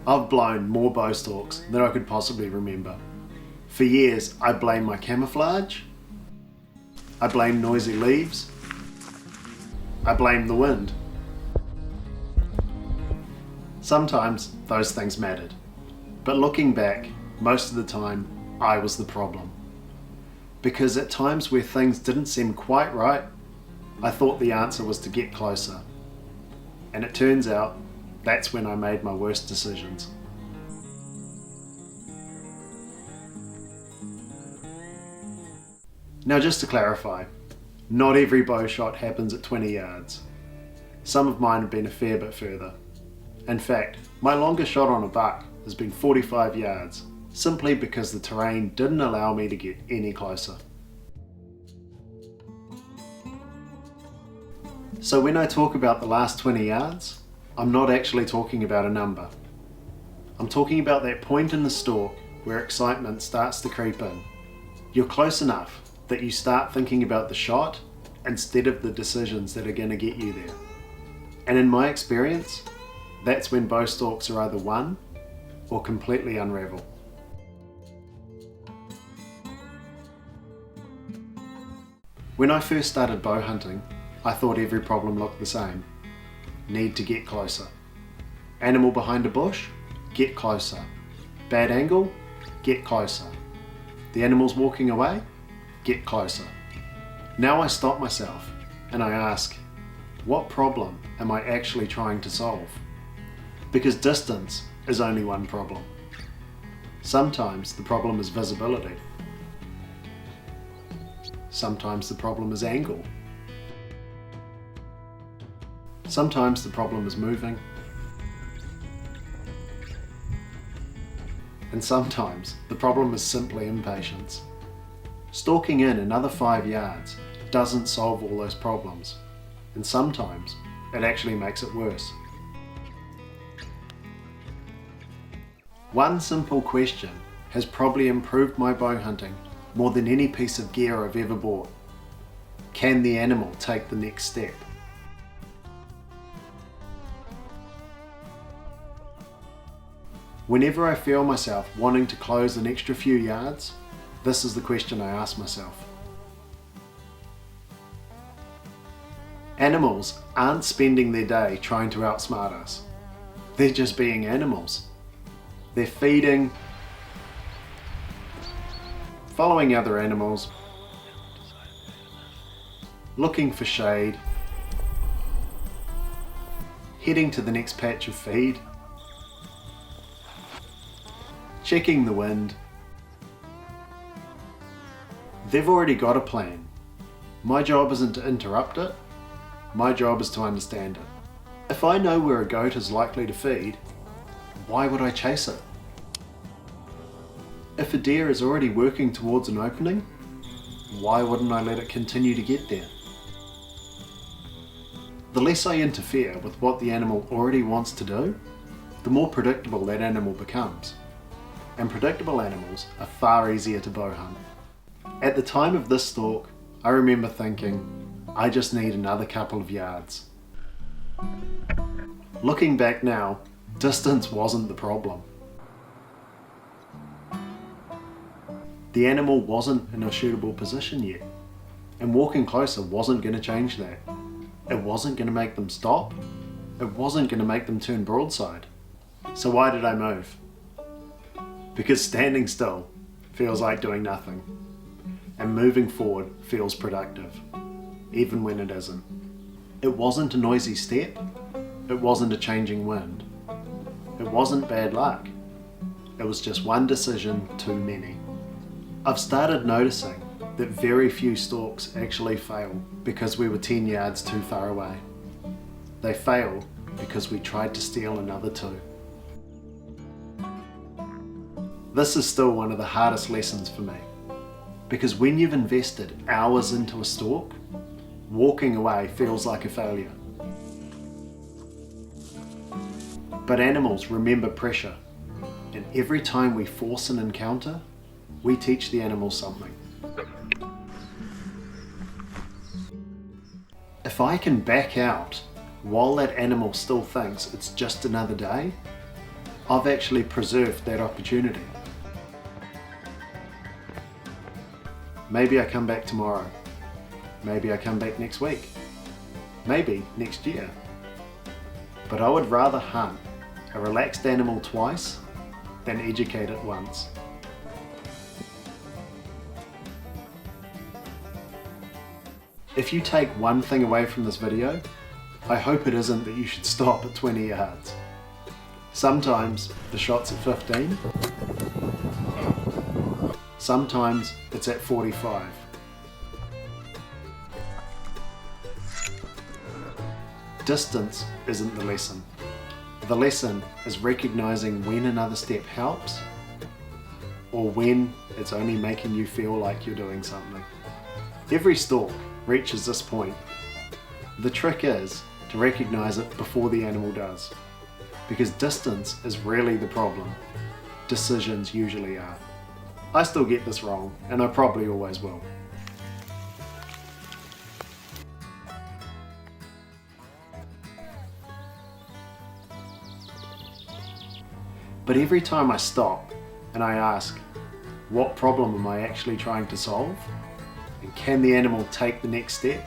I've blown more bow stalks than I could possibly remember. For years, I blamed my camouflage, I blamed noisy leaves, I blamed the wind. Sometimes those things mattered, but looking back, most of the time, I was the problem. Because at times where things didn't seem quite right, I thought the answer was to get closer. And it turns out, that's when I made my worst decisions. Now just to clarify, not every bow shot happens at 20 yards. Some of mine have been a fair bit further. In fact, my longest shot on a buck has been 45 yards, simply because the terrain didn't allow me to get any closer. So when I talk about the last 20 yards, I'm not actually talking about a number. I'm talking about that point in the stalk where excitement starts to creep in. You're close enough that you start thinking about the shot instead of the decisions that are going to get you there. And in my experience, that's when bow stalks are either won or completely unravel. When I first started bow hunting, I thought every problem looked the same. Need to get closer. Animal behind a bush? Get closer. Bad angle? Get closer. The animal's walking away? Get closer. Now I stop myself and I ask, what problem am I actually trying to solve? Because distance is only one problem. Sometimes the problem is visibility. Sometimes the problem is angle. Sometimes the problem is moving. And sometimes the problem is simply impatience. Stalking in another 5 yards doesn't solve all those problems, and sometimes it actually makes it worse. One simple question has probably improved my bow hunting more than any piece of gear I've ever bought. Can the animal take the next step? Whenever I feel myself wanting to close an extra few yards, this is the question I ask myself. Animals aren't spending their day trying to outsmart us. They're just being animals. They're feeding, following other animals, looking for shade, heading to the next patch of feed, checking the wind. They've already got a plan. My job isn't to interrupt it, my job is to understand it. If I know where a goat is likely to feed, why would I chase it? If a deer is already working towards an opening, why wouldn't I let it continue to get there? The less I interfere with what the animal already wants to do, the more predictable that animal becomes. And predictable animals are far easier to bow hunt. At the time of this stalk, I remember thinking, I just need another couple of yards. Looking back now, distance wasn't the problem. The animal wasn't in a shootable position yet, and walking closer wasn't going to change that. It wasn't going to make them stop. It wasn't going to make them turn broadside. So why did I move? Because standing still feels like doing nothing, and moving forward feels productive, even when it isn't. It wasn't a noisy step, it wasn't a changing wind, it wasn't bad luck, it was just one decision too many. I've started noticing that very few stalks actually fail because we were 10 yards too far away. They fail because we tried to steal another 2. This is still one of the hardest lessons for me, because when you've invested hours into a stalk, walking away feels like a failure. But animals remember pressure, and every time we force an encounter, we teach the animal something. If I can back out while that animal still thinks it's just another day, I've actually preserved that opportunity. Maybe I come back tomorrow. Maybe I come back next week. Maybe next year. But I would rather hunt a relaxed animal twice than educate it once. If you take one thing away from this video, I hope it isn't that you should stop at 20 yards. Sometimes the shot's at 15, sometimes it's at 45. Distance isn't the lesson. The lesson is recognizing when another step helps or when it's only making you feel like you're doing something. Every stalk reaches this point. The trick is to recognize it before the animal does, because distance is rarely the problem. Decisions usually are. I still get this wrong, and I probably always will. But every time I stop and I ask, what problem am I actually trying to solve? And can the animal take the next step?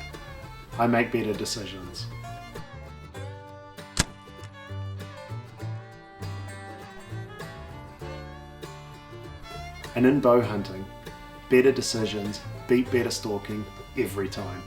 I make better decisions. And in bow hunting, better decisions beat better stalking every time.